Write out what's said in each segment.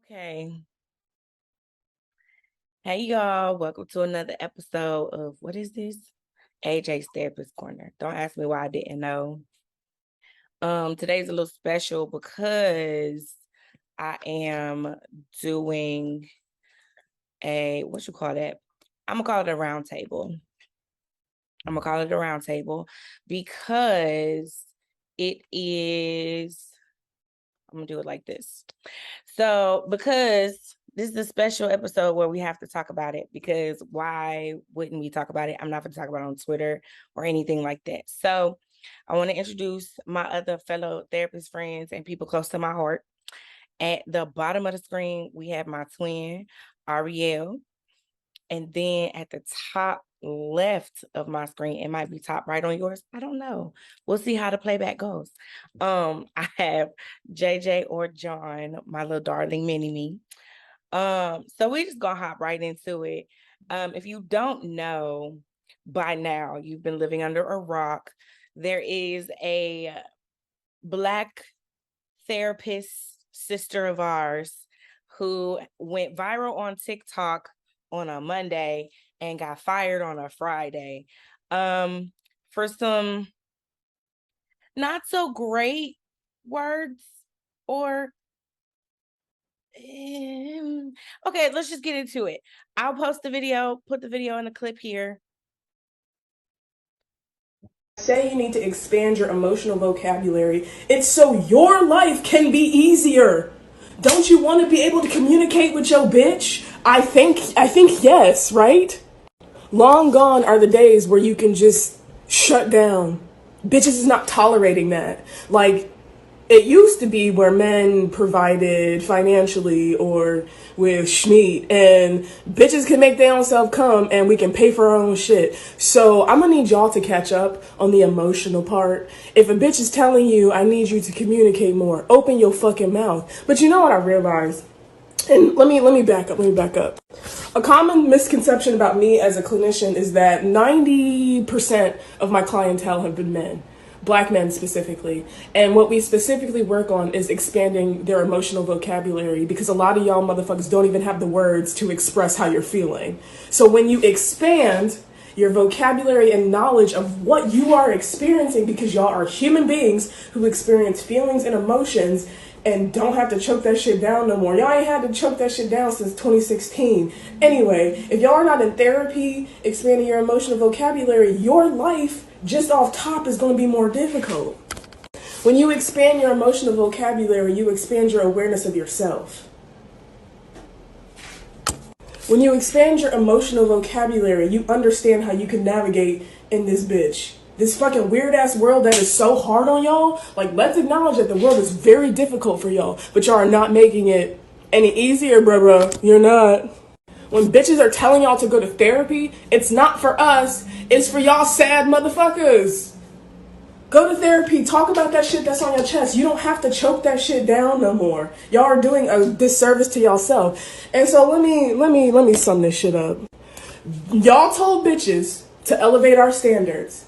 Okay. Hey y'all, welcome to another episode of what is this? AyJay's Therapist Corner. Don't ask me why I didn't know. Today's a little special because I am doing what you call that? I'm gonna call it a round table. Because it is I'm gonna do it like this. So, because this is a special episode where we have to talk about it, because why wouldn't we talk about it? I'm not going to talk about it on Twitter or anything like that. So, I want to introduce my other fellow therapist friends and people close to my heart. At the bottom of the screen, we have my twin, Ariel. And then at the top left of my screen, it might be top right on yours. I don't know. We'll see how the playback goes. I have JJ or John, my little darling mini me. So we just gonna hop right into it. If you don't know by now, you've been living under a rock. There is a Black therapist sister of ours who went viral on TikTok on a Monday and got fired on a Friday for some not so great words or okay, let's just get into it. I'll post the video, put the video in a clip here. Say you need to expand your emotional vocabulary. It's so your life can be easier. Don't you want to be able to communicate with your bitch? I think yes, right? Long gone are the days where you can just shut down. Bitches is not tolerating that. Like, it used to be where men provided financially or with schmeat, and bitches can make their own self come and we can pay for our own shit. So I'm gonna need y'all to catch up on the emotional part. If a bitch is telling you, I need you to communicate more, open your fucking mouth. But you know what I realized? And let me back up. A common misconception about me as a clinician is that 90% of my clientele have been men, Black men specifically. And what we specifically work on is expanding their emotional vocabulary, because a lot of y'all motherfuckers don't even have the words to express how you're feeling. So when you expand your vocabulary and knowledge of what you are experiencing, because y'all are human beings who experience feelings and emotions and don't have to choke that shit down no more. Y'all ain't had to choke that shit down since 2016. Anyway, if y'all are not in therapy, expanding your emotional vocabulary, your life just off top is going to be more difficult. When you expand your emotional vocabulary, you expand your awareness of yourself. When you expand your emotional vocabulary, you understand how you can navigate in this bitch. This fucking weird ass world that is so hard on y'all. Like, let's acknowledge that the world is very difficult for y'all, but y'all are not making it any easier, bruh. You're not. When bitches are telling y'all to go to therapy, it's not for us, it's for y'all sad motherfuckers. Go to therapy, talk about that shit that's on your chest. You don't have to choke that shit down no more. Y'all are doing a disservice to yourself. And so let me sum this shit up. Y'all told bitches to elevate our standards.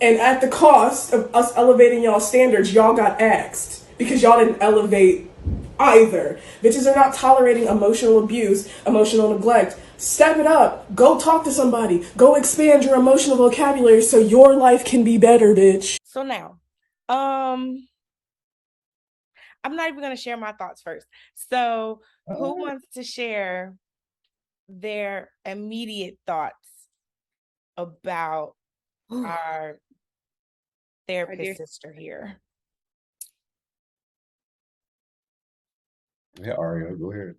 And at the cost of us elevating y'all standards, y'all got axed because y'all didn't elevate either. Bitches are not tolerating emotional abuse, emotional neglect. Step it up. Go talk to somebody. Go expand your emotional vocabulary so your life can be better, bitch. So now, I'm not even going to share my thoughts first. So, who wants to share their immediate thoughts about our therapist sister here? Yeah, Ariel, go ahead.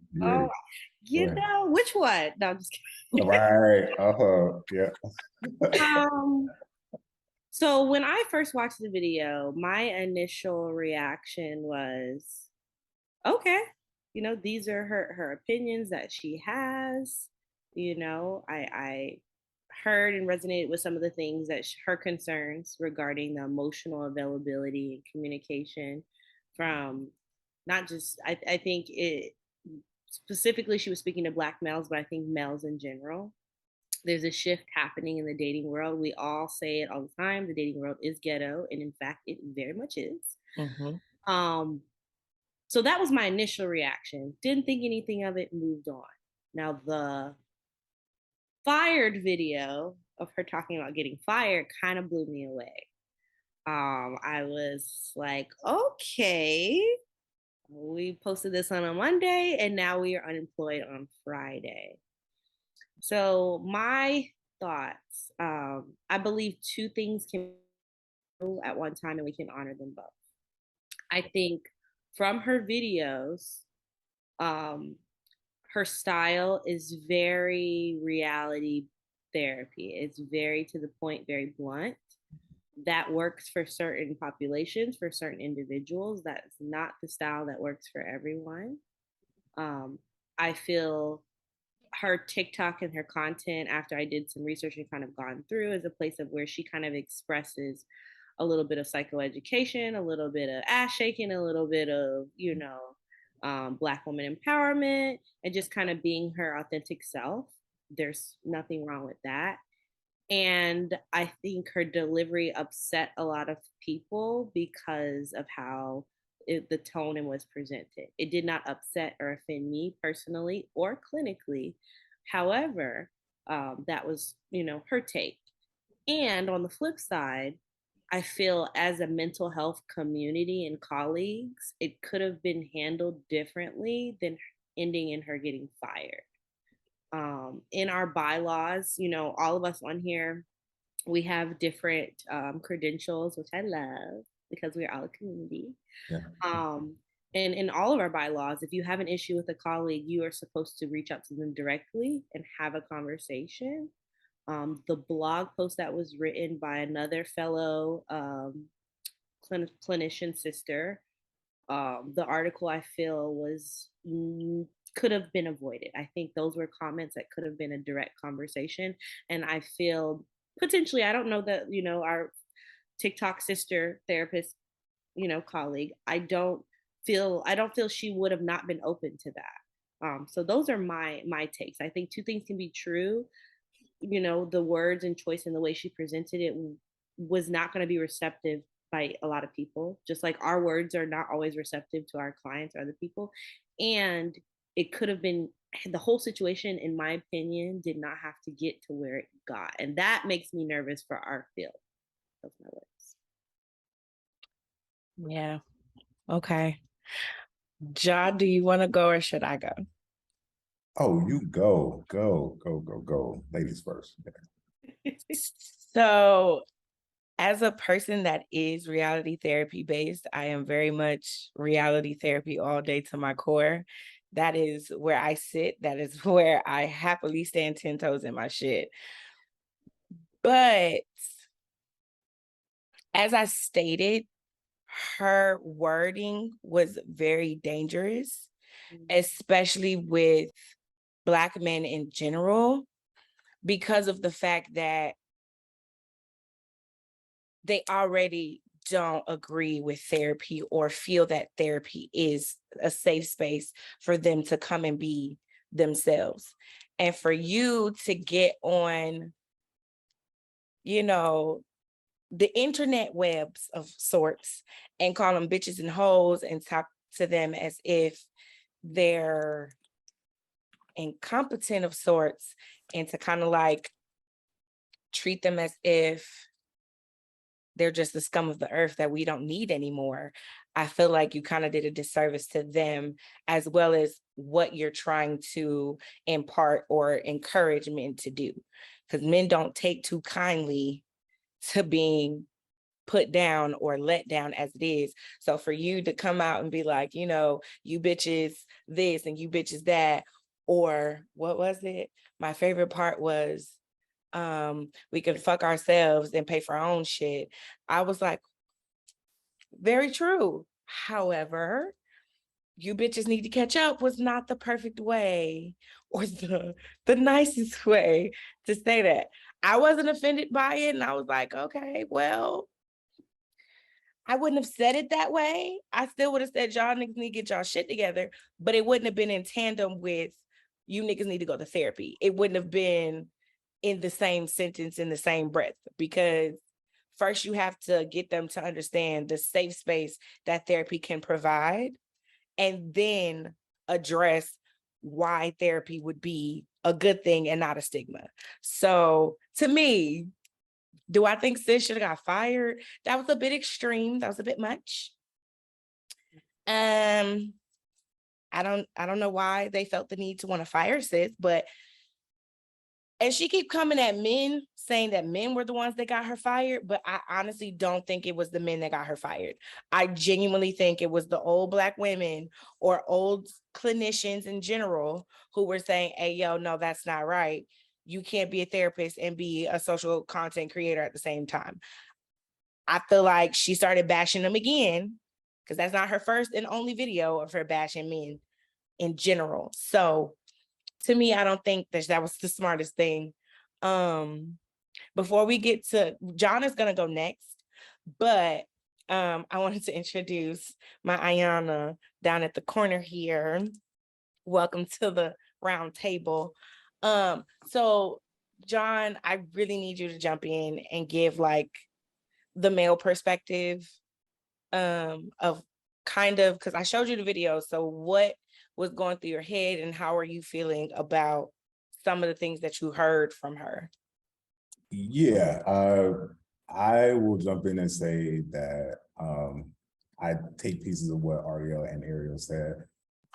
You know, which one? No, I'm just kidding. Right. Yeah. So when I first watched the video, my initial reaction was, okay, these are her opinions that she has. I heard and resonated with some of the things that her concerns regarding the emotional availability and communication from not just I think it specifically she was speaking to Black males, but I think males in general. There's a shift happening in the dating world. We all say it all the time. The dating world is ghetto, and in fact, it very much is. Mm-hmm. So that was my initial reaction. Didn't think anything of it, moved on. Now the fired video of her talking about getting fired kind of blew me away. I was like, okay, we posted this on a Monday and now we are unemployed on Friday. So my thoughts, I believe two things can go at one time and we can honor them both. I think from her videos, um, her style is very reality therapy. It's very to the point, very blunt. That works for certain populations, for certain individuals. That's not the style that works for everyone. I feel her TikTok and her content, after I did some research and kind of gone through, is a place of where she kind of expresses a little bit of psychoeducation, a little bit of ass shaking, a little bit of, Black woman empowerment, and just kind of being her authentic self. There's nothing wrong with that. And I think her delivery upset a lot of people because of how the tone and was presented. It did not upset or offend me personally or clinically. However, that was, her take. And on the flip side, I feel as a mental health community and colleagues, it could have been handled differently than ending in her getting fired. In our bylaws, all of us on here, we have different credentials, which I love because we're all a community. Yeah. And in all of our bylaws, if you have an issue with a colleague, you are supposed to reach out to them directly and have a conversation. The blog post that was written by another fellow clinician sister, the article I feel was could have been avoided. I think those were comments that could have been a direct conversation. And I feel potentially, I don't know that, our TikTok sister therapist, colleague, I don't feel she would have not been open to that. So those are my takes. I think two things can be true. The words and choice and the way she presented it was not going to be receptive by a lot of people, just like our words are not always receptive to our clients or other people. And it could have been, the whole situation, in my opinion, did not have to get to where it got. And that makes me nervous for our field. That's my words. Yeah. Okay. Ja, do you want to go or should I go? Oh, you go. Ladies first. So, as a person that is reality therapy based, I am very much reality therapy all day to my core. That is where I sit. That is where I happily stand 10 toes in my shit. But as I stated, her wording was very dangerous, especially with Black men in general, because of the fact that they already don't agree with therapy or feel that therapy is a safe space for them to come and be themselves. And for you to get on, the internet webs of sorts and call them bitches and hoes and talk to them as if they're incompetent of sorts, and to kind of like treat them as if they're just the scum of the earth that we don't need anymore. I feel like you kind of did a disservice to them, as well as what you're trying to impart or encourage men to do. Because men don't take too kindly to being put down or let down as it is. So for you to come out and be like, you bitches this and you bitches that, or what was it? My favorite part was, we can fuck ourselves and pay for our own shit. I was like, very true. However, you bitches need to catch up was not the perfect way or the nicest way to say that. I wasn't offended by it, and I was like, okay, well, I wouldn't have said it that way. I still would have said y'all niggas need to get y'all shit together, but it wouldn't have been in tandem with you niggas need to go to therapy. It wouldn't have been in the same sentence, in the same breath, because first you have to get them to understand the safe space that therapy can provide. and then address why therapy would be a good thing and not a stigma. So to me, do I think sis should have got fired? That was a bit extreme. That was a bit much. I don't know why they felt the need to want to fire sis, but and she keep coming at men saying that men were the ones that got her fired, but I honestly don't think it was the men that got her fired. I genuinely think it was the old Black women or old clinicians in general who were saying, hey, yo, no, that's not right. You can't be a therapist and be a social content creator at the same time. I feel like she started bashing them again, because that's not her first and only video of her bashing men in general. So to me, I don't think that was the smartest thing. Before we get to, John is gonna go next, but I wanted to introduce my Ayana down at the corner here. Welcome to the round table. So John, I really need you to jump in and give like the male perspective of kind of, because I showed you the video. So what was going through your head and how are you feeling about some of the things that you heard from her? Yeah, I will jump in and say that I take pieces of what Ariel and Ariel said,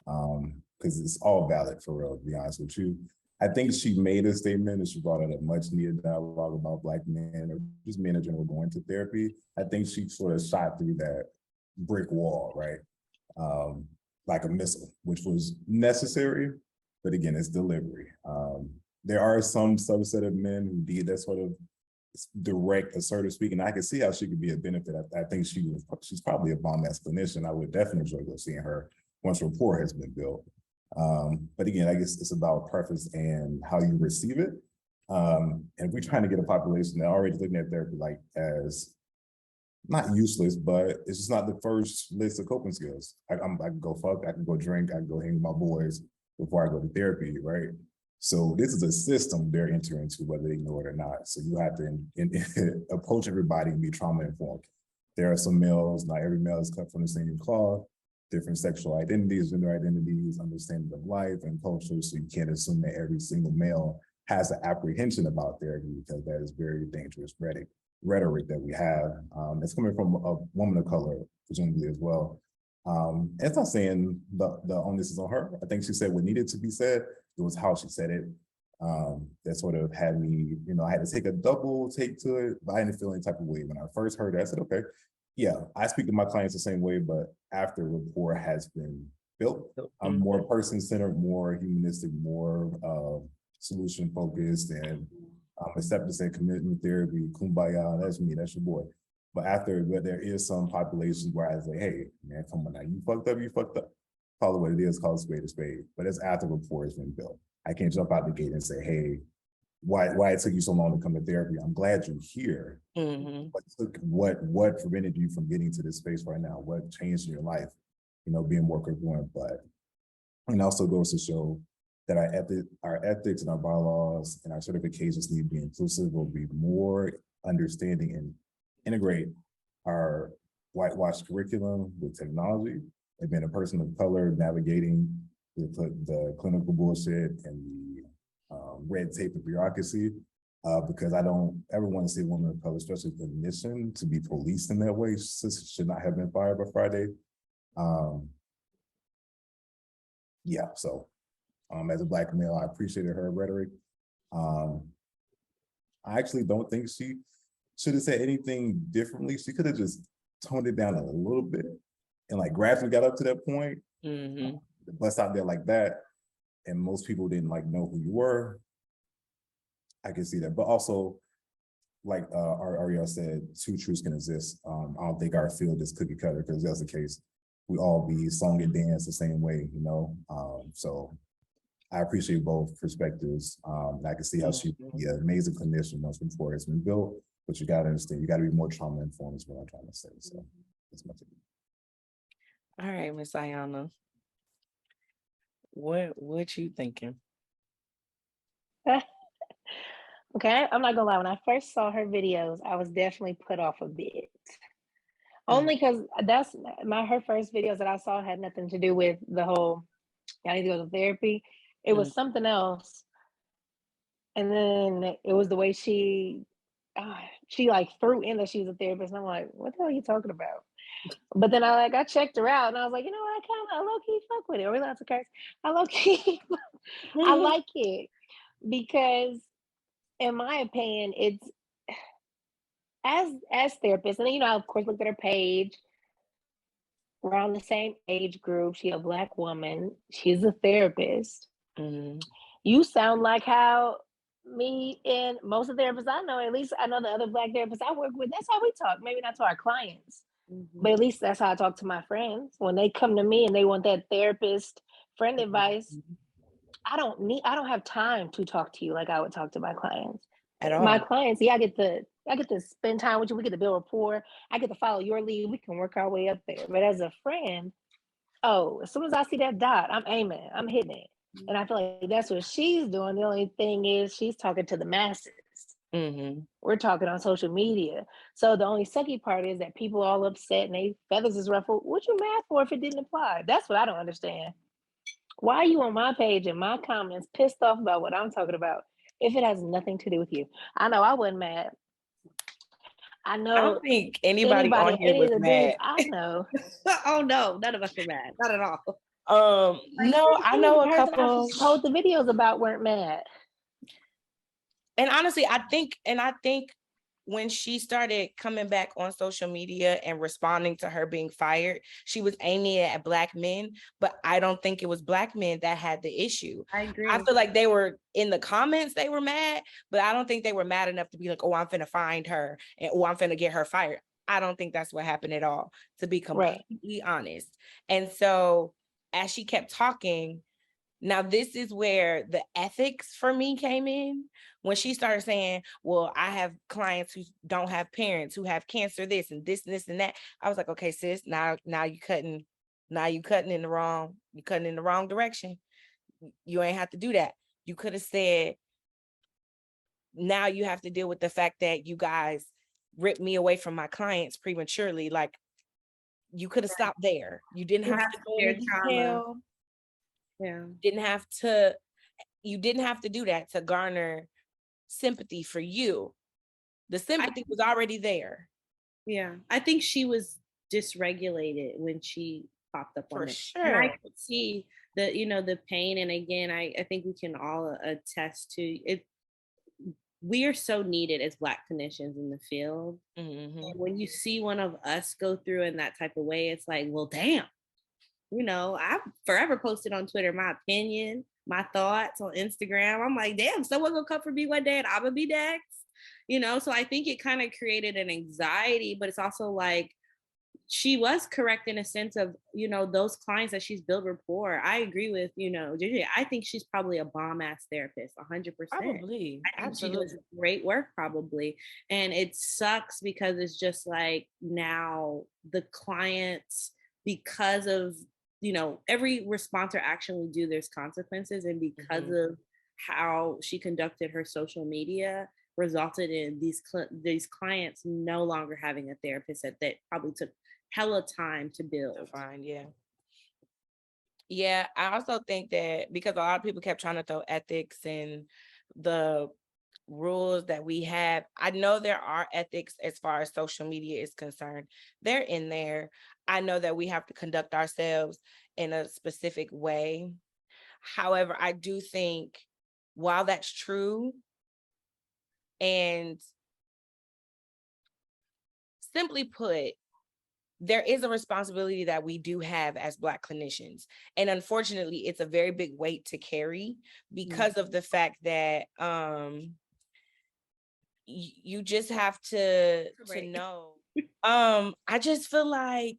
because it's all valid for real, to be honest with you. I think she made a statement and she brought out a much needed dialogue about Black men or just men in general going to therapy. I think she sort of shot through that brick wall, right? Like a missile, which was necessary, but again, it's delivery. There are some subset of men who did that sort of direct, assertive speaking. I can see how she could be a benefit. I think she's probably a bomb-ass clinician. I would definitely enjoy seeing her once rapport has been built. But again, I guess it's about preference and how you receive it. And if we're trying to get a population that already looking at therapy like as not useless, but it's just not the first list of coping skills. I can go fuck, I can go drink, I can go hang with my boys before I go to therapy, right? So this is a system they're entering into, whether they know it or not. So you have to approach everybody and be trauma informed. There are some males, not every male is cut from the same cloth, different sexual identities, gender identities, understanding of life and culture. So you can't assume that every single male has an apprehension about therapy, because that is very dangerous rhetoric that we have. It's coming from a woman of color, presumably as well. It's not saying the onus is on her. I think she said what needed to be said. It was how she said it. That sort of had me, I had to take a double take to it, but I didn't feel any type of way. When I first heard it, I said, okay, yeah, I speak to my clients the same way, but after rapport has been built, I'm more person-centered, more humanistic, more solution focused, and acceptance and commitment therapy, kumbaya, that's me, that's your boy. But there is some populations where I say, hey, man, come on now, you fucked up. Call it what it is, call it a spade. But it's after rapport has been built. I can't jump out the gate and say, hey, why it took you so long to come to therapy? I'm glad you're here. Mm-hmm. What prevented you from getting to this space right now? What changed in your life? Being more congruent. But it also goes to show that our ethics and our bylaws and our certifications need to be inclusive, will be more understanding and integrate our whitewash curriculum with technology, and being a person of color navigating the clinical bullshit and the red tape and bureaucracy, because I don't ever want to see a woman of color, especially a clinician, to be policed in that way. Sis should not have been fired by Friday. Yeah, so as a Black male, I appreciated her rhetoric. I actually don't think she should have said anything differently. She could have just toned it down a little bit and like gradually got up to that point. Mm-hmm. Bust out there like that, and most people didn't like know who you were. I can see that, but also, like Ariel said, two truths can exist. I don't think our field is cookie cutter, because that's the case, we all be song and dance the same way, So I appreciate both perspectives. I can see how she be an amazing clinician once rapport has been built, but you gotta understand, you gotta be more trauma informed is what I'm trying to say. So that's my take. All right, Miss Ayana. What you thinking? Okay, I'm not gonna lie. When I first saw her videos, I was definitely put off a bit. Only because that's her first videos that I saw had nothing to do with the whole I need to go to therapy. It was something else. And then it was the way she like threw in that she was a therapist. And I'm like, what the hell are you talking about? But then I checked her out and I was like, you know what? I low key fuck with it. Or really that's a curse. I low key I like it because in my opinion, it's as therapists, and then, I of course looked at her page around the same age group. She's a Black woman. She's a therapist. You sound like how me and most of the therapists I know, at least I know the other Black therapists I work with, that's how we talk. Maybe not to our clients, but at least that's how I talk to my friends. When they come to me and they want that therapist friend advice, I don't have time to talk to you like I would talk to my clients. At all. My clients, I get to spend time with you. We get to build rapport. I get to follow your lead. We can work our way up there. But as a friend, as soon as I see that dot, I'm aiming. I'm hitting it. And I feel like that's what she's doing. The only thing is she's talking to the masses. We're talking on social media. So the only sucky part is that people all upset and they feathers is ruffled. What you mad for if it didn't apply? That's what I don't understand. Why are you on my page and my comments pissed off about what I'm talking about if it has nothing to do with you? I know I wasn't mad. I know I don't think anybody on here was mad. I know. Oh no, none of us were mad. Not at all. No, I know a couple. Told the videos about weren't mad. And honestly, I think when she started coming back on social media and responding to her being fired, she was aiming it at Black men, but I don't think it was Black men that had the issue. I agree. I feel like they were in the comments, they were mad, but I don't think they were mad enough to be like, oh, I'm finna find her and oh, I'm finna get her fired. I don't think that's what happened at all, to be completely honest. And so as she kept talking, now this is where the ethics for me came in. When she started saying, well, I have clients who don't have parents, who have cancer, this and this and this and that. I was like, okay, sis, now you cutting in the wrong direction. You ain't have to do that. You could have said, now you have to deal with the fact that you guys ripped me away from my clients prematurely. Like, you could have stopped there. You didn't have to go into detail. Yeah. You didn't have to do that to garner sympathy for you. The sympathy was already there. Yeah. I think she was dysregulated when she popped up on it. Sure. And I could see the pain. And again, I think we can all attest to it. We are so needed as Black clinicians in the field. And when you see one of us go through in that type of way, it's like, well, damn. I've forever posted on Twitter my opinion, my thoughts on Instagram. I'm like, damn, someone gonna come for me one day and I'm gonna be next. So I think it kind of created an anxiety, but it's also like she was correct in a sense of, those clients that she's built rapport. I agree with, JJ. I think she's probably a bomb ass therapist, 100%. Probably. I think Absolutely. she does great work, probably. And it sucks because it's just like now the clients, because of every response or action we do, there's consequences. And because of how she conducted her social media, resulted in these clients no longer having a therapist that probably took hella time to build. To find, yeah. I also think that because a lot of people kept trying to throw ethics and the rules that we have, I know there are ethics as far as social media is concerned. They're in there. I know that we have to conduct ourselves in a specific way. However, I do think while that's true, and simply put, there is a responsibility that we do have as Black clinicians. And unfortunately, it's a very big weight to carry because of the fact that you just have to know. I just feel like,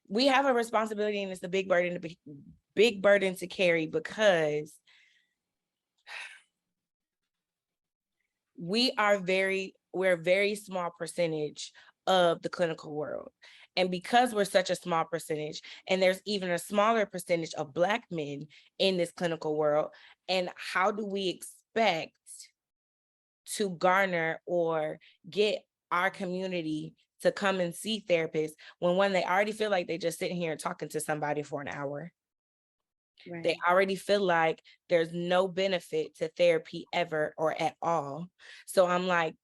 we have a responsibility, and it's a big burden to carry, because we're a very small percentage of the clinical world. And because we're such a small percentage, and there's even a smaller percentage of Black men in this clinical world, and how do we expect to garner or get our community to come and see therapists when they already feel like they just sitting here and talking to somebody for an hour. Right. They already feel like there's no benefit to therapy ever or at all. So I'm like,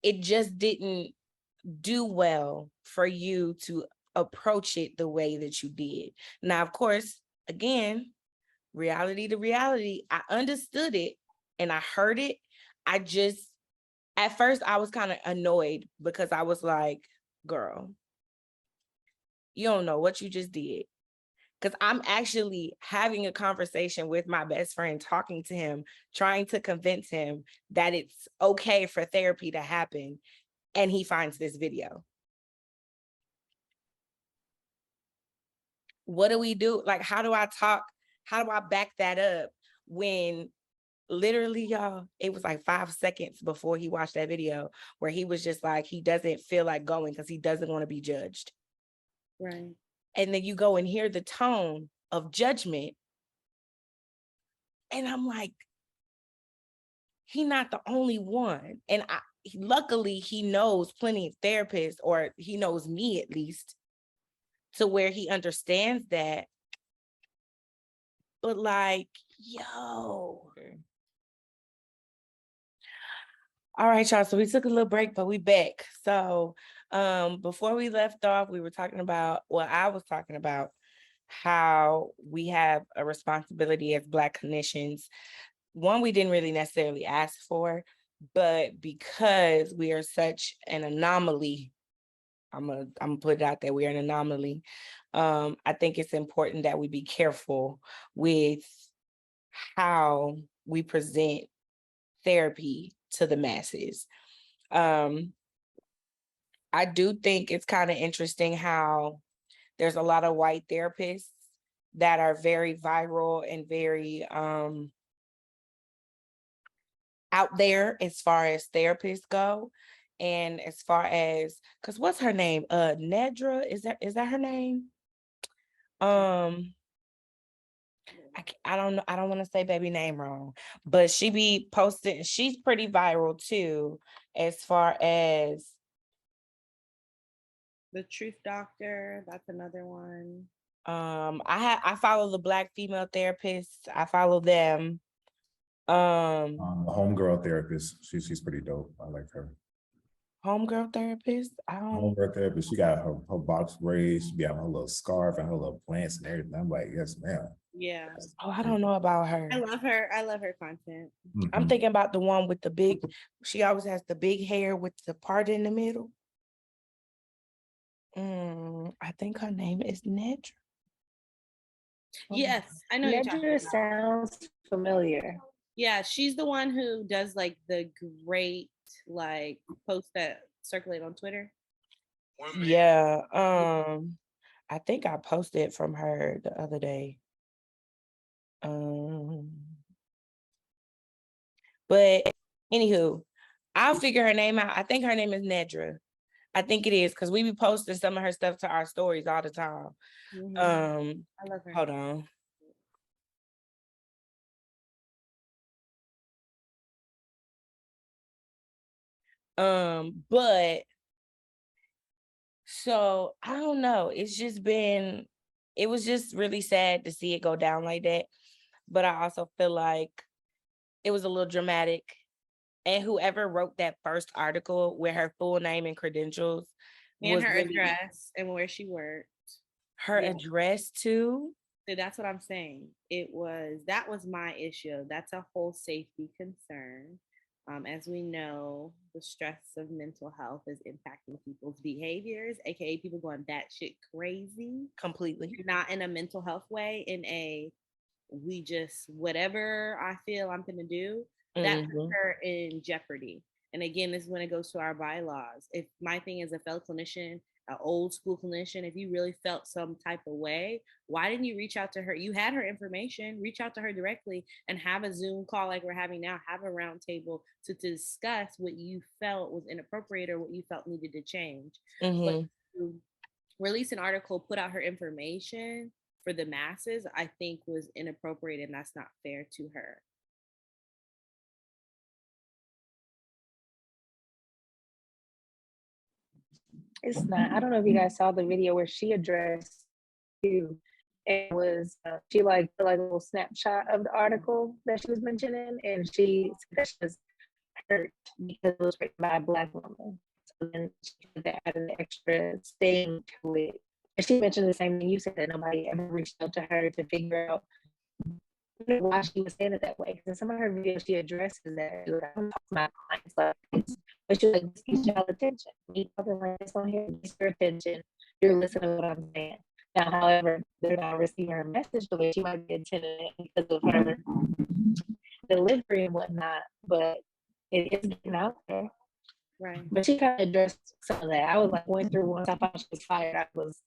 it just didn't do well for you to approach it the way that you did. Now, of course, again, reality to reality, I understood it and I heard it. At first I was kind of annoyed because I was like, girl, you don't know what you just did. Because I'm actually having a conversation with my best friend, talking to him, trying to convince him that it's okay for therapy to happen. And he finds this video. What do we do? Like, how do I back that up when literally, y'all, it was like 5 seconds before he watched that video where he was just like, he doesn't feel like going because he doesn't want to be judged. Right. And then you go and hear the tone of judgment. And I'm like, he's not the only one. And luckily, he knows plenty of therapists, or he knows me at least, to where he understands that. But like, yo. All right, y'all. So we took a little break, but we back. So before we left off, I was talking about how we have a responsibility as Black clinicians. One, we didn't really necessarily ask for, but because we are such an anomaly, I'm gonna put it out there, we are an anomaly. I think it's important that we be careful with how we present therapy to the masses. I do think it's kind of interesting how there's a lot of white therapists that are very viral and very out there as far as therapists go. And as far as, because what's her name? Nedra, is that her name? I don't know. I don't want to say baby name wrong, but she be posting. She's pretty viral too, as far as The Truth Doctor. That's another one. I follow the Black female therapists. I follow them. The homegirl therapist. She's pretty dope. I like her. Homegirl therapist. Homegirl therapist. She got her box braids. She got her little scarf and her little plants and everything. I'm like, yes, ma'am. Yeah. Oh, I don't know about her. I love her. I love her content. Mm-hmm. I'm thinking about the one with the big, she always has the big hair with the part in the middle. I think her name is Nedra. Yes, I know. Nedra sounds familiar. Yeah, she's the one who does like the great like posts that circulate on Twitter. Yeah. I think I posted from her the other day. But anywho, I'll figure her name out. I think her name is Nedra. I think it is, because we be posting some of her stuff to our stories all the time. Mm-hmm. I love her. Hold on. But so I don't know. It was just really sad to see it go down like that. But I also feel like it was a little dramatic. And whoever wrote that first article with her full name and credentials and her address and where she worked. Her address too. So that's what I'm saying. That was my issue. That's a whole safety concern. As we know, the stress of mental health is impacting people's behaviors, aka people going batshit crazy. Completely. Not in a mental health way, in a whatever I feel I'm gonna do, that puts her in jeopardy. And again, this is when it goes to our bylaws. If my thing is a fellow clinician, an old school clinician, if you really felt some type of way, why didn't you reach out to her? You had her information, reach out to her directly and have a Zoom call like we're having now, have a round table to discuss what you felt was inappropriate or what you felt needed to change. But to release an article, put out her information for the masses, I think was inappropriate, and that's not fair to her. It's not. I don't know if you guys saw the video where she addressed you. It was she like put like a little snapshot of the article that she was mentioning, and she said that she was hurt because it was written by a Black woman. So then she had to add an extra sting to it. And she mentioned the same thing you said, that nobody ever reached out to her to figure out why she was saying it that way. Because in some of her videos, she addresses that. She was like, I don't talk to my clients like this. But she's like, this gets y'all attention. Me talking like this on here gets your attention. You're listening to what I'm saying. Now, however, they're not receiving her message the way she might be intending it because of her delivery and whatnot. But it is getting out there. Right. But she kind of addressed some of that. I was like, went through once I found she was fired. I was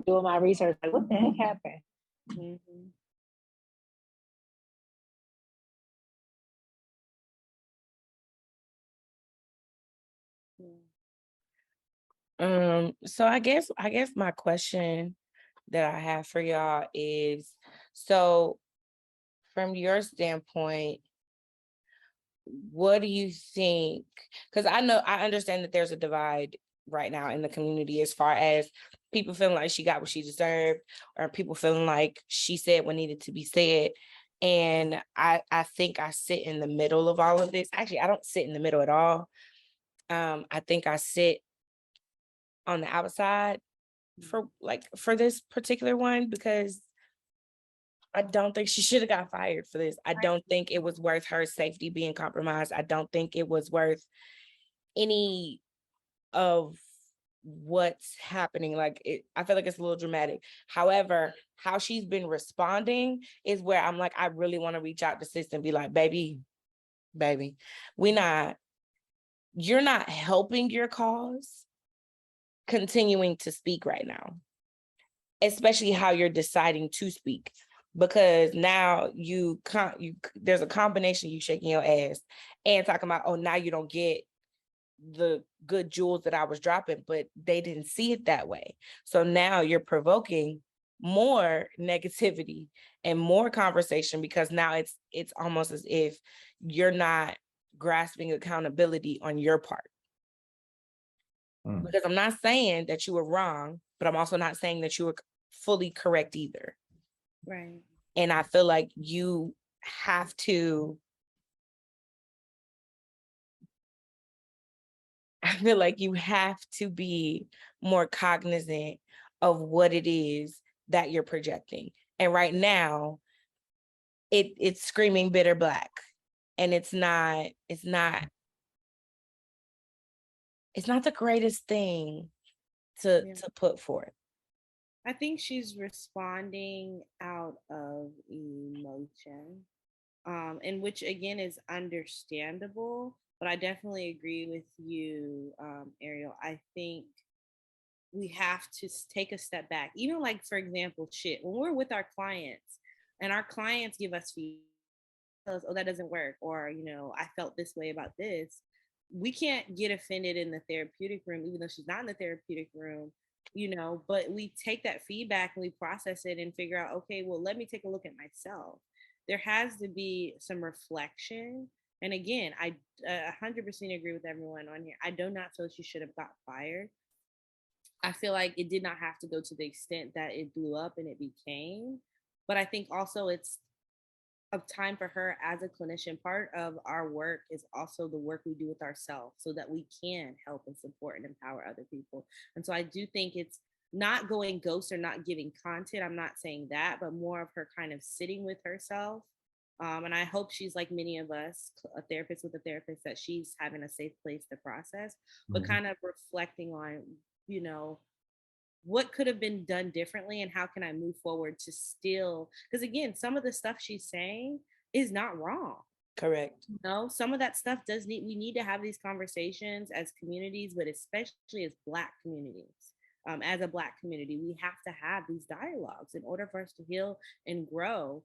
doing my research, like, what the heck happened? Mm-hmm. So I guess my question that I have for y'all is, so from your standpoint, what do you think? Because I understand that there's a divide right now in the community as far as people feeling like she got what she deserved, or people feeling like she said what needed to be said. And I think I sit in the middle of all of this. Actually, I don't sit in the middle at all. I think I sit on the outside for this particular one, because I don't think she should have got fired for this. I don't think it was worth her safety being compromised. I don't think it was worth any of what's happening. I feel like it's a little dramatic. However, how she's been responding is where I'm like, I really want to reach out to sis and be like, baby, you're not helping your cause continuing to speak right now, especially how you're deciding to speak, because now there's a combination, you shaking your ass and talking about, oh, now you don't get the good jewels that I was dropping, but they didn't see it that way. So now you're provoking more negativity and more conversation, because now it's almost as if you're not grasping accountability on your part. Because I'm not saying that you were wrong, but I'm also not saying that you were fully correct either. Right. And I feel like you have to, be more cognizant of what it is that you're projecting. And right now, it's screaming bitter Black. And it's not the greatest thing to put forth. I think she's responding out of emotion, and which again is understandable. But I definitely agree with you, Ariel. I think we have to take a step back. Even like, for example, when we're with our clients and our clients give us feedback, tell us, oh, that doesn't work, or I felt this way about this. We can't get offended in the therapeutic room, even though she's not in the therapeutic room, but we take that feedback and we process it and figure out, okay, well, let me take a look at myself. There has to be some reflection. And again, I 100% agree with everyone on here. I do not feel she should have got fired. I feel like it did not have to go to the extent that it blew up and it became. But I think also it's of time for her as a clinician. Part of our work is also the work we do with ourselves so that we can help and support and empower other people. And so I do think it's not going ghost or not giving content. I'm not saying that, but more of her kind of sitting with herself. And I hope she's like many of us, a therapist with a therapist, that she's having a safe place to process, but kind of reflecting on, what could have been done differently and how can I move forward to still, because again, some of the stuff she's saying is not wrong. Correct. Some of that stuff we need to have these conversations as communities, but especially as Black communities. As a Black community, we have to have these dialogues in order for us to heal and grow,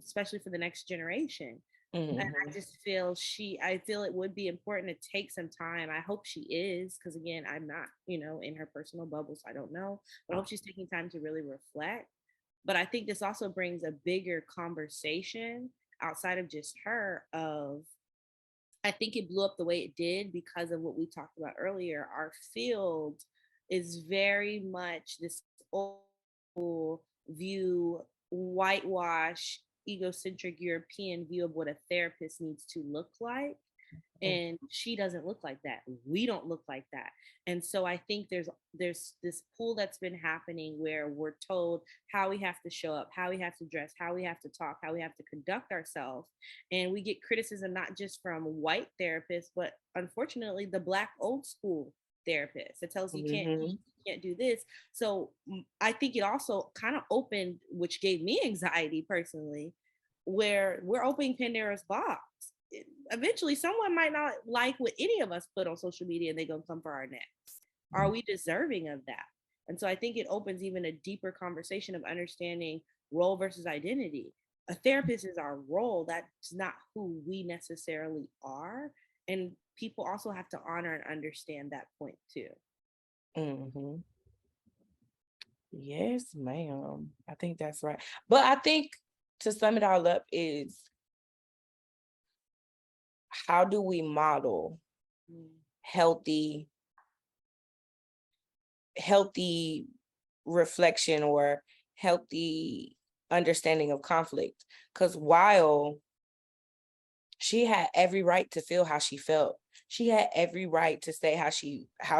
especially for the next generation. Mm-hmm. And I just feel it would be important to take some time. I hope she is, because again, I'm not, in her personal bubble, so I don't know, but I hope she's taking time to really reflect. But I think this also brings a bigger conversation outside of just her I think it blew up the way it did because of what we talked about earlier. Our field is very much this old school view, whitewash, egocentric European view of what a therapist needs to look like. And she doesn't look like that. We don't look like that. And so I think there's this pull that's been happening where we're told how we have to show up, how we have to dress, how we have to talk, how we have to conduct ourselves. And we get criticism not just from white therapists, but unfortunately the Black old school therapist that tells you can't eat, you can't do this. So I think it also kind of opened, which gave me anxiety personally, where we're opening Pandora's box. Eventually someone might not like what any of us put on social media and they're gonna come for our necks. Are we deserving of that? And so I think it opens even a deeper conversation of understanding role versus identity. A therapist is our role. That's not who we necessarily are. And people also have to honor and understand that point too. Yes, ma'am. I think that's right. But I think to sum it all up is, how do we model healthy reflection or healthy understanding of conflict? Because while she had every right to feel how she felt, she had every right to say how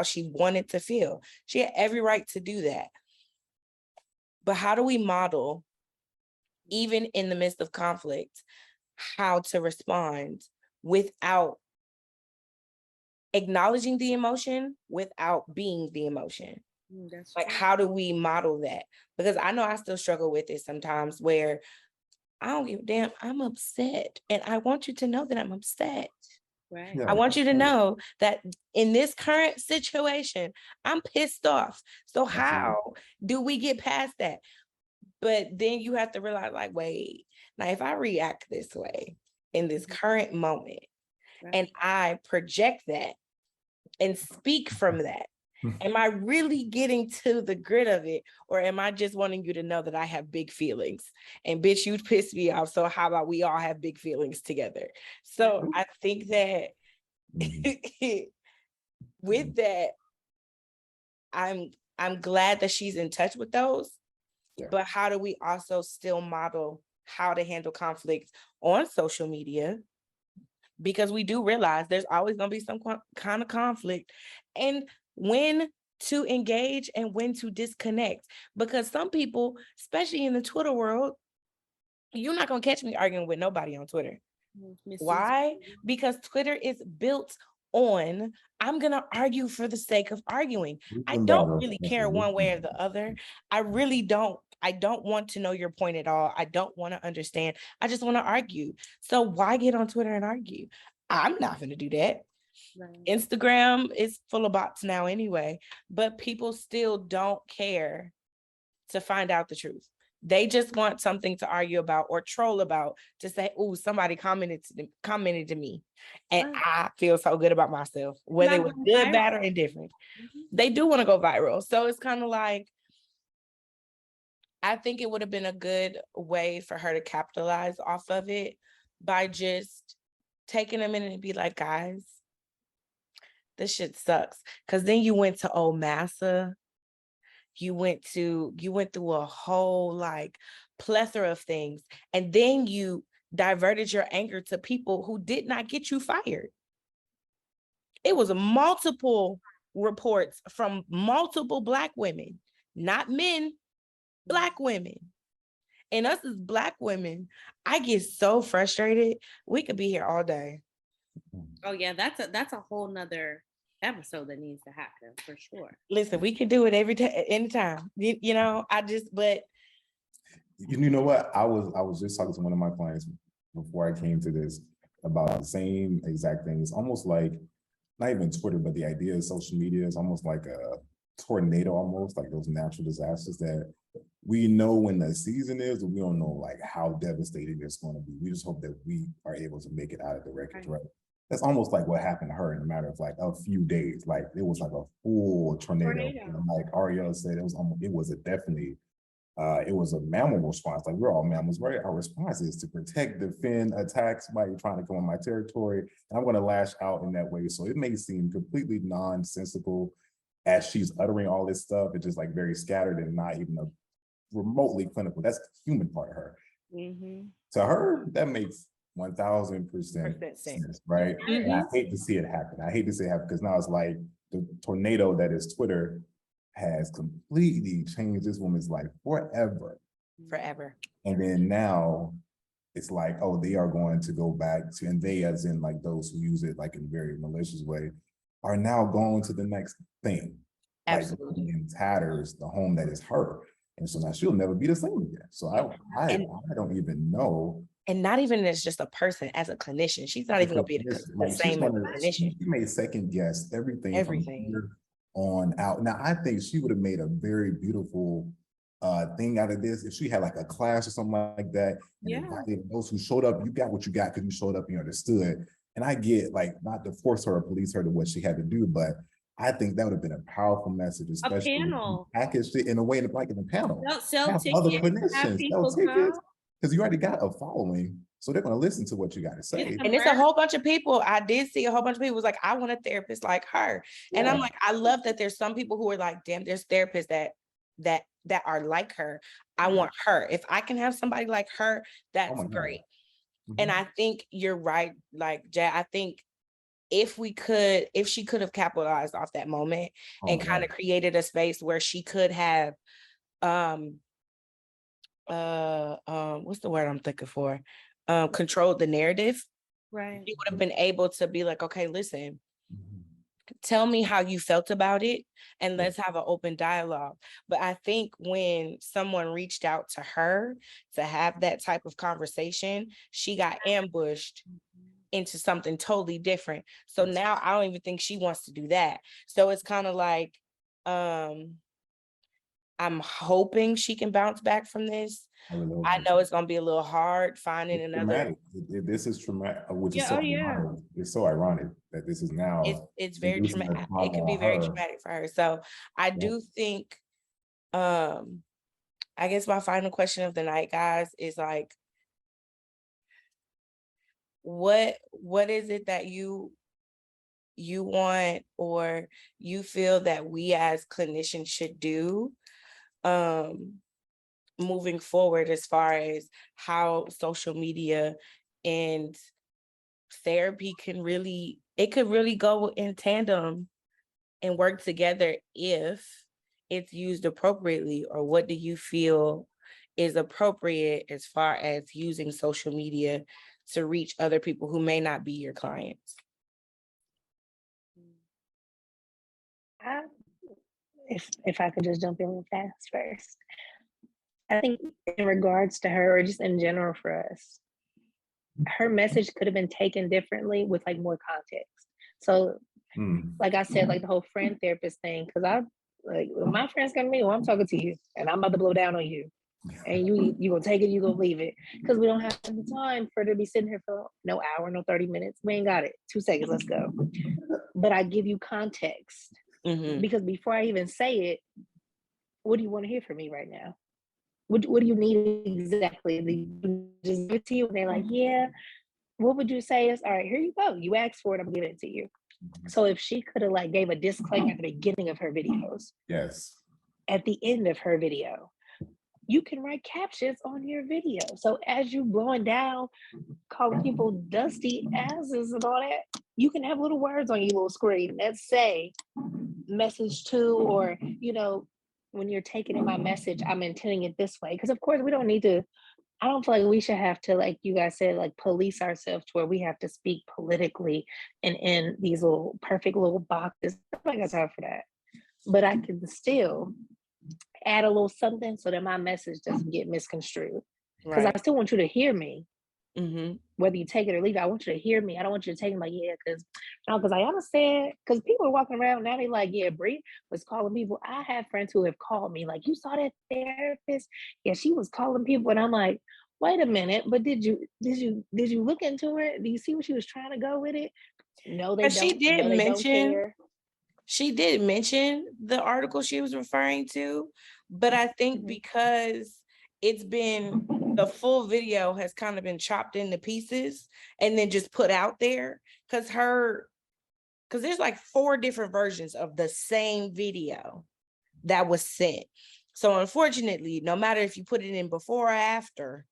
she wanted to feel. She had every right to do that. But how do we model, even in the midst of conflict, how to respond without acknowledging the emotion, without being the emotion? That's like, true. how do we model that? Because I know I still struggle with it sometimes, where I don't give a damn, I'm upset. And I want you to know that I'm upset. Right. Yeah. I want you to know that in this current situation, I'm pissed off. So how do we get past that? But then you have to realize, like, wait, now if I react this way in this current moment, and I project that and speak from that, am I really getting to the grit of it? Or am I just wanting you to know that I have big feelings? And bitch, you pissed me off. So how about we all have big feelings together? So I think that with that, I'm glad that she's in touch with those. But how do we also still model how to handle conflict on social media? Because we do realize there's always going to be some kind of conflict, and when to engage and when to disconnect. Because some people, especially in the Twitter world, you're not going to catch me arguing with nobody on Twitter. Why? Because Twitter is built on, I'm going to argue for the sake of arguing. I don't really care one way or the other. I really don't. I don't want to know your point at all. I don't want to understand. I just want to argue. So why get on Twitter and argue? I'm not going to do that. Right. Instagram is full of bots now anyway, but people still don't care to find out the truth. They just want something to argue about or troll about, to say, oh, somebody commented to me. And I feel so good about myself, whether it was good, bad, or indifferent. They do want to go viral. So it's kind of like, I think it would have been a good way for her to capitalize off of it by just taking a minute and be like, guys, this shit sucks. Because then you went to old massa. You went through a whole like plethora of things. And then you diverted your anger to people who did not get you fired. It was multiple reports from multiple Black women, not men, Black women. And us as Black women, I get so frustrated. We could be here all day. Oh yeah, that's a whole nother episode that needs to happen for sure. Listen, we can do it every day, anytime. You know, but you know what? I was just talking to one of my clients before I came to this about the same exact thing. It's almost like, not even Twitter, but the idea of social media is almost like a tornado, almost like those natural disasters that we know when the season is, but we don't know like how devastating it's going to be. We just hope that we are able to make it out of the wreckage, right? That's almost like what happened to her in a matter of like a few days. Like it was like a full tornado. And like Ariel said, it was a mammal response. Like we're all mammals, right? Our response is to protect, defend, attack somebody trying to come on my territory. And I'm going to lash out in that way. So it may seem completely nonsensical as she's uttering all this stuff, it's just like very scattered and not even a remotely clinical. That's the human part of her. To her, that makes 1000% sense, right? And I hate to see it happen. I hate to see it happen because now it's like the tornado that is Twitter has completely changed this woman's life forever. And then now it's like, oh, they are going to go back to, and they as in like those who use it like in a very malicious way, are now going to the next thing. Absolutely. Like in tatters, the home that is her. And so now she'll never be the same again. So I don't even know. And not even as just a person, as a clinician. She's not even gonna be the same as a clinician. She may second guess everything from here on out. Now, I think she would have made a very beautiful thing out of this if she had like a class or something like that. And invited those who showed up, you got what you got because you showed up and you understood. And I get like not to force her or police her to what she had to do, but I think that would have been a powerful message, especially a panel. Packaged it in a way like in a panel. Sell have tickets, other clinicians, have people sell tickets, come. because you already got a following, so they're going to listen to what you got to say. And it's a whole bunch of people. I did see a whole bunch of people was like, I want a therapist like her. And I'm like, I love that there's some people who are like, damn, there's therapists that are like her. I want her. If I can have somebody like her, that's great. And I think you're right, like Jay, I think if she could have capitalized off that moment and kind of created a space where she could have what's the word I'm thinking for? Controlled the narrative. Right. You would have been able to be like, okay, listen, tell me how you felt about it and let's have an open dialogue. But I think when someone reached out to her to have that type of conversation, she got ambushed into something totally different. So now I don't even think she wants to do that. So it's kind of like, I'm hoping she can bounce back from this. I know it's gonna be a little hard finding another. This is traumatic, which is so ironic. It's so ironic that this is now. It's very traumatic. It can be very traumatic for her. So I do think, I guess my final question of the night, guys, is like, what is it that you want or you feel that we as clinicians should do moving forward as far as how social media and therapy could really go in tandem and work together if it's used appropriately? Or what do you feel is appropriate as far as using social media to reach other people who may not be your clients? If I could just jump in real fast first. I think in regards to her, or just in general for us, her message could have been taken differently with like more context. So like I said, like the whole friend therapist thing, because I like when my friends come to me, well, I'm talking to you and I'm about to blow down on you. And you gonna take it, you gonna leave it. Because we don't have the time for her to be sitting here for no hour, no 30 minutes. We ain't got it. 2 seconds, let's go. But I give you context. Because before I even say it, what do you want to hear from me right now? What do you need exactly? Just give it to you and they're like, yeah, what would you say is, all right, here you go. You asked for it, I'm giving it to you. So if she could have like gave a disclaimer at the beginning of her videos, at the end of her video, you can write captions on your video. So as you blowing down, calling people dusty asses and all that, you can have little words on your little screen that say message to, or, you know, when you're taking in my message, I'm intending it this way. Because of course we don't need to, I don't feel like we should have to, like you guys said, like police ourselves to where we have to speak politically and in these little perfect little boxes. I don't got time for that. But I can still add a little something so that my message doesn't get misconstrued. Because I still want you to hear me. Whether you take it or leave it, I want you to hear me. I don't want you to take it like, yeah, because Ayana said, because people are walking around now, they like, yeah, Bree was calling people. I have friends who have called me like, you saw that therapist? Yeah, she was calling people. And I'm like, wait a minute, but did you look into it? Do you see what she was trying to go with it? No, they don't. She did mention the article she was referring to, but I think because it's been, the full video has kind of been chopped into pieces and then just put out there, because her because there's like 4 different versions of the same video that was sent. So unfortunately, no matter if you put it in before or after,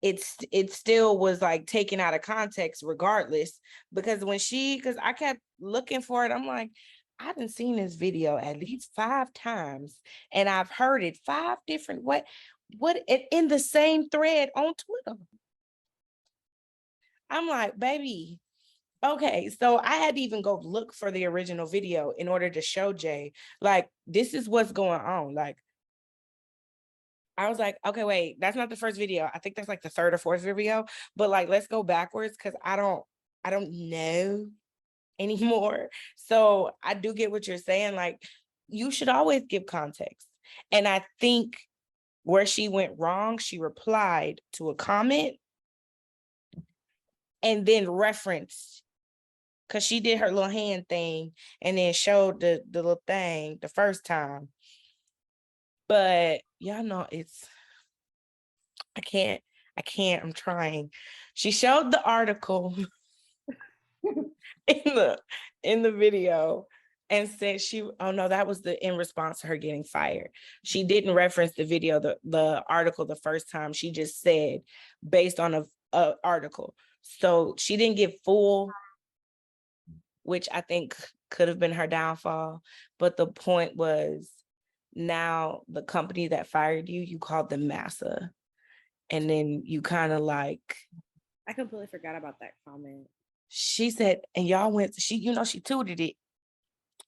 it still was like taken out of context regardless, because because I kept looking for it, I'm like, I haven't seen this video at least 5 times and I've heard it 5 different what in the same thread on Twitter. I'm like, baby, okay, so I had to even go look for the original video in order to show Jay, like, this is what's going on. Like, I was like, okay, wait, that's not the first video. I think that's like the 3rd or 4th video, but like, let's go backwards because I don't know anymore. So I do get what you're saying. Like, you should always give context. And I think where she went wrong, she replied to a comment and then referenced, because she did her little hand thing and then showed the little thing the first time. But y'all know I can't, I'm trying. She showed the article in the video and said oh no, that was in response to her getting fired. She didn't reference the video, the article the first time. She just said based on a article. So she didn't give full, which I think could have been her downfall. But the point was, now the company that fired you called them massa. And then you kind of like, I completely forgot about that comment. She said, and y'all went, she tooted it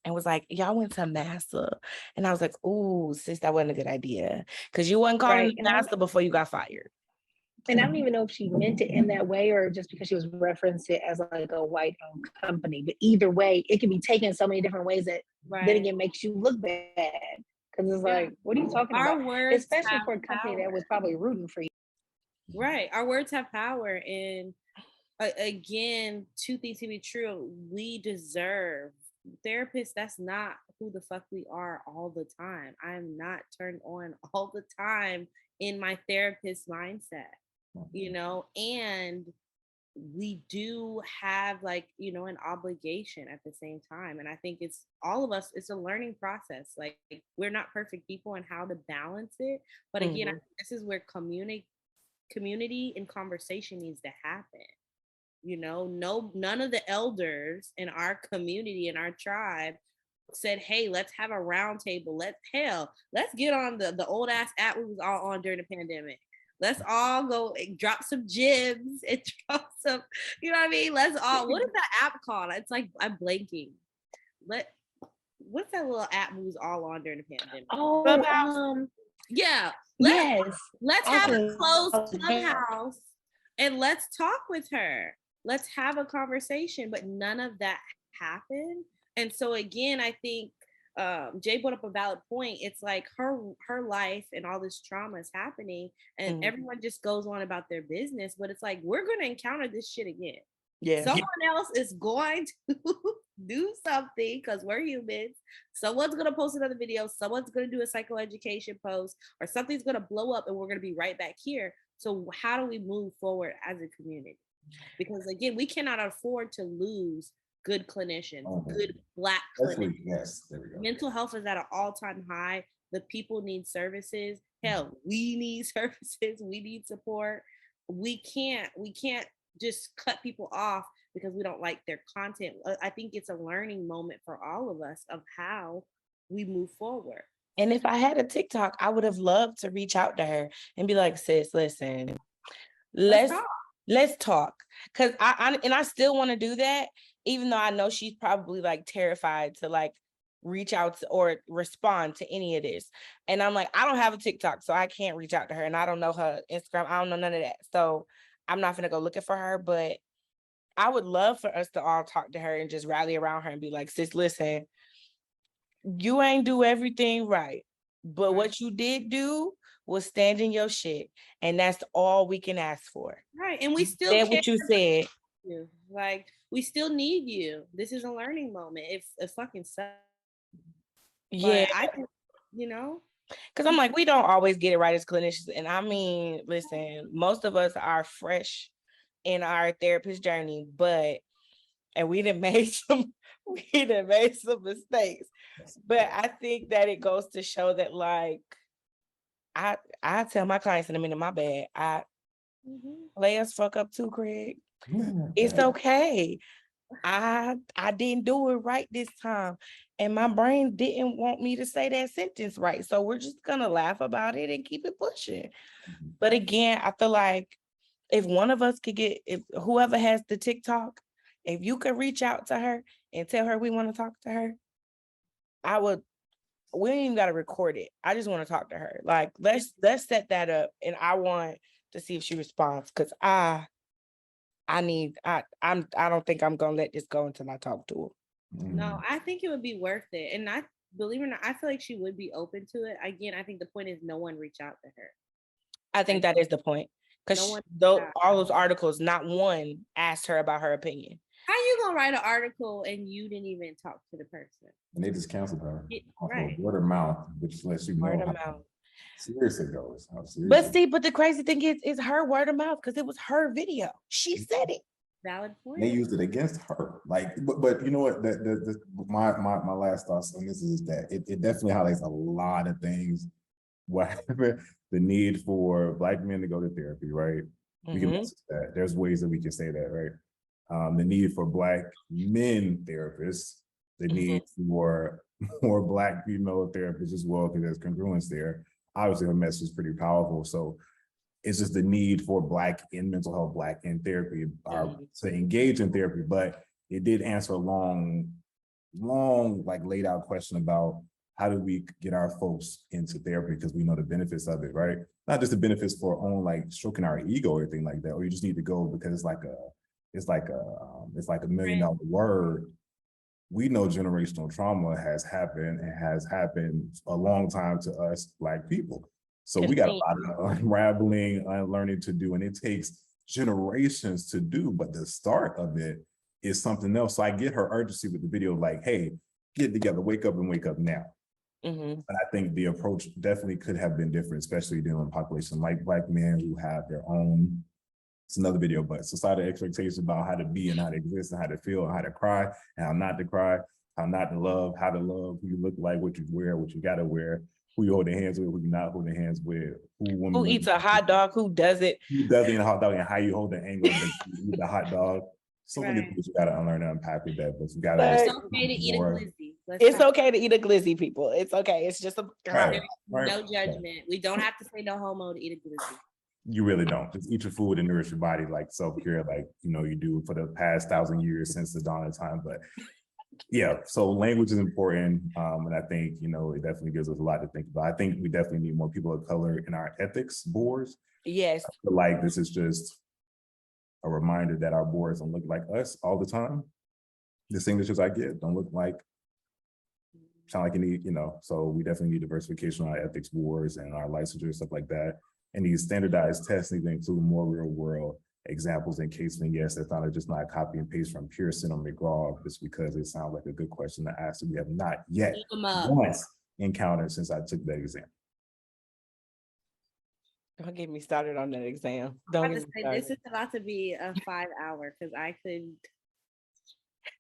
and was like, y'all went to massa. And I was like, ooh, sis, that wasn't a good idea. Because you wasn't calling Right. massa before you got fired. And I don't even know if she meant it in that way or just because she was referencing it as like a white-owned company. But either way, it can be taken so many different ways that then again makes you look bad. Because it's like, what are you talking about? Words, especially for a company that was probably rooting for you. Right. Our words have power. And again, 2 things to be true. We deserve therapists. That's not who the fuck we are all the time. I'm not turned on all the time in my therapist mindset, and we do have like, an obligation at the same time. And I think it's all of us, it's a learning process. Like, we're not perfect people and how to balance it. But again, I think this is where community and conversation needs to happen. None of the elders in our community, in our tribe, said, hey, let's have a round table. Let's get on the old ass app we was all on during the pandemic. Let's all go and drop some gems and drop some, you know what I mean? Let's all, what is that app called? It's like, I'm blanking. What's that little app we was all on during the pandemic? Oh, yeah. Let's have a closed clubhouse and let's talk with her. Let's have a conversation, but none of that happened. And so again, I think Jay brought up a valid point. It's like her life and all this trauma is happening and everyone just goes on about their business, but it's like, we're going to encounter this shit again. Yeah. Someone else is going to do something because we're humans. Someone's going to post another video. Someone's going to do a psychoeducation post or something's going to blow up and we're going to be right back here. So how do we move forward as a community? Because again, we cannot afford to lose good clinicians, good Black clinicians. Yes, there we go. Mental health is at an all-time high. The people need services. Hell, we need services. We need support. We can't just cut people off because we don't like their content. I think it's a learning moment for all of us of how we move forward. And if I had a TikTok, I would have loved to reach out to her and be like, sis, listen, let's talk. Cause I still want to do that, even though I know she's probably like terrified to like reach out to or respond to any of this. And I'm like, I don't have a TikTok, so I can't reach out to her. And I don't know her Instagram. I don't know none of that. So I'm not gonna go looking for her, but I would love for us to all talk to her and just rally around her and be like, sis, listen, you ain't do everything right, but what you did do was stand in your shit, and that's all we can ask for. Right, and we still said what you said. Like, we still need you. This is a learning moment. It fucking sucks. Yeah, I think, because I'm like, we don't always get it right as clinicians, and I mean, listen, most of us are fresh in our therapist journey, but and we done made some mistakes. But I think that it goes to show that, like, I tell my clients in a minute, my bad. Play us fuck up too, Craig. It's okay. I didn't do it right this time, and my brain didn't want me to say that sentence right. So we're just gonna laugh about it and keep it pushing. But again, I feel like if one of us could if whoever has the TikTok, if you could reach out to her and tell her we want to talk to her, I would. We ain't even got to record it. I just want to talk to her. Like, let's set that up, and I want to see if she responds, because I don't think I'm gonna let this go until I talk to her. No, I think it would be worth it. And I believe it or not, I feel like she would be open to it. Again, I think the point is no one reach out to her. I think that is the point. Because all those articles, not one asked her about her opinion. How you gonna write an article and you didn't even talk to the person? And they just canceled her. Right. Word of mouth, which lets you know word of mouth. Serious it goes. But the crazy thing is, it's her word of mouth, because it was her video. She said it. Valid point. They used it against her. Like, but you know what? My last thoughts on this is that it definitely highlights a lot of things. Whatever the need for Black men to go to therapy, right? We can message that. There's ways that we can say that, right? The need for Black men therapists, the need for more Black female therapists as well, because there's congruence there. Obviously, her message is pretty powerful. So it's just the need for Black in mental health, Black in therapy, to engage in therapy. But it did answer a long, like, laid out question about how do we get our folks into therapy, because we know the benefits of it, right? Not just the benefits for own, like, stroking our ego or anything like that, or you just need to go because it's like a $1 million word. We know generational trauma has happened and has happened a long time to us Black people. So we got a lot of unraveling, unlearning to do, and it takes generations to do, but the start of it is something else. So I get her urgency with the video, like, hey, get together, wake up and wake up now. And I think the approach definitely could have been different, especially dealing with population like Black men who have their own, it's another video, but societal expectations about how to be and how to exist and how to feel and how to cry and how not to cry, how not to love, how to love, who you look like, what you wear, what you gotta wear, who you hold your hands with, who you not holding hands with, who eats a hot dog, who does it, eat a hot dog, and how you hold the angle that you eat the hot dog. So many things you gotta unlearn and unpack with that, but you gotta. It's okay to eat a glizzy. It's okay to eat a glizzy, people. It's okay. It's just no judgment. We don't have to say no homo to eat a glizzy. You really don't. Just eat your food and nourish your body, like self-care, like, you know, you do for the past 1,000 years since the dawn of time. But yeah, so language is important. And I think, you know, it definitely gives us a lot to think about. I think we definitely need more people of color in our ethics boards. Yes. I feel like this is just a reminder that our boards don't look like us all the time. The signatures I get don't look like, sound like any, you know, so we definitely need diversification on our ethics boards and our licensure, stuff like that. And these standardized tests need to include more real world examples in case yes, it's not just not a copy and paste from Pearson or McGraw, just because it sounds like a good question to ask that we have not yet once encountered since I took that exam. Don't get me started on that exam. Don't get me started. This is about to be a 5 hour, because I could.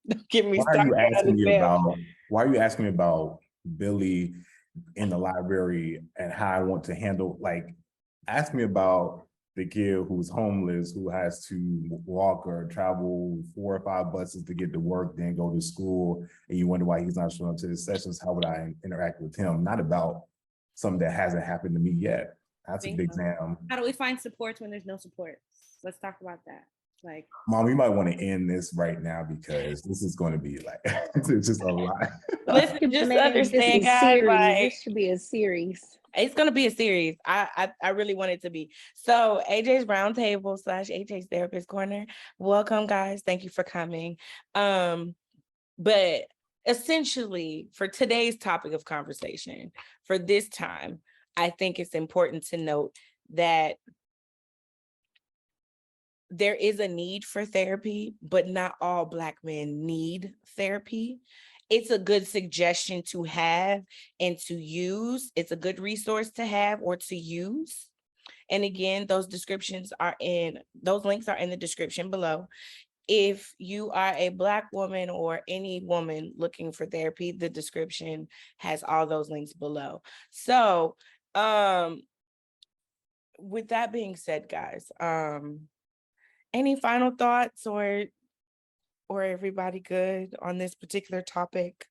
Don't get me started. Why are you asking me about Billy in the library and how I want to handle, like, ask me about the kid who's homeless, who has to walk or travel 4 or 5 buses to get to work, then go to school, and you wonder why he's not showing up to his sessions. How would I interact with him? Not about something that hasn't happened to me yet. That's a big exam. How do we find supports when there's no support? Let's talk about that. Like, Mom, you might want to end this right now, because this is going to be like, it's just a lot. Listen, just understand, guys, like, this should be a series. It's going to be a series. I really want it to be. So AyJay's Roundtable / AyJay's Therapist Corner. Welcome, guys. Thank you for coming. But essentially, for today's topic of conversation, for this time, I think it's important to note that there is a need for therapy, but not all Black men need therapy. It's a good suggestion to have and to use. It's a good resource to have or to use. And again, those links are in the description below. if you are a Black woman or any woman looking for therapy, the description has all those links below. So with that being said, guys, any final thoughts or everybody good on this particular topic?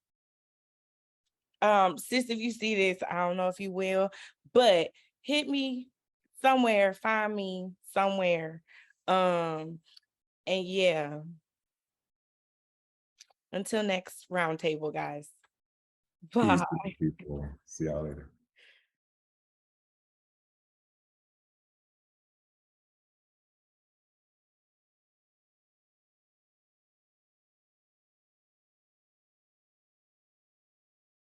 Sis, if you see this, I don't know if you will, but hit me somewhere, find me somewhere. And yeah, until next roundtable, guys. Bye. Peace to the people. See y'all later.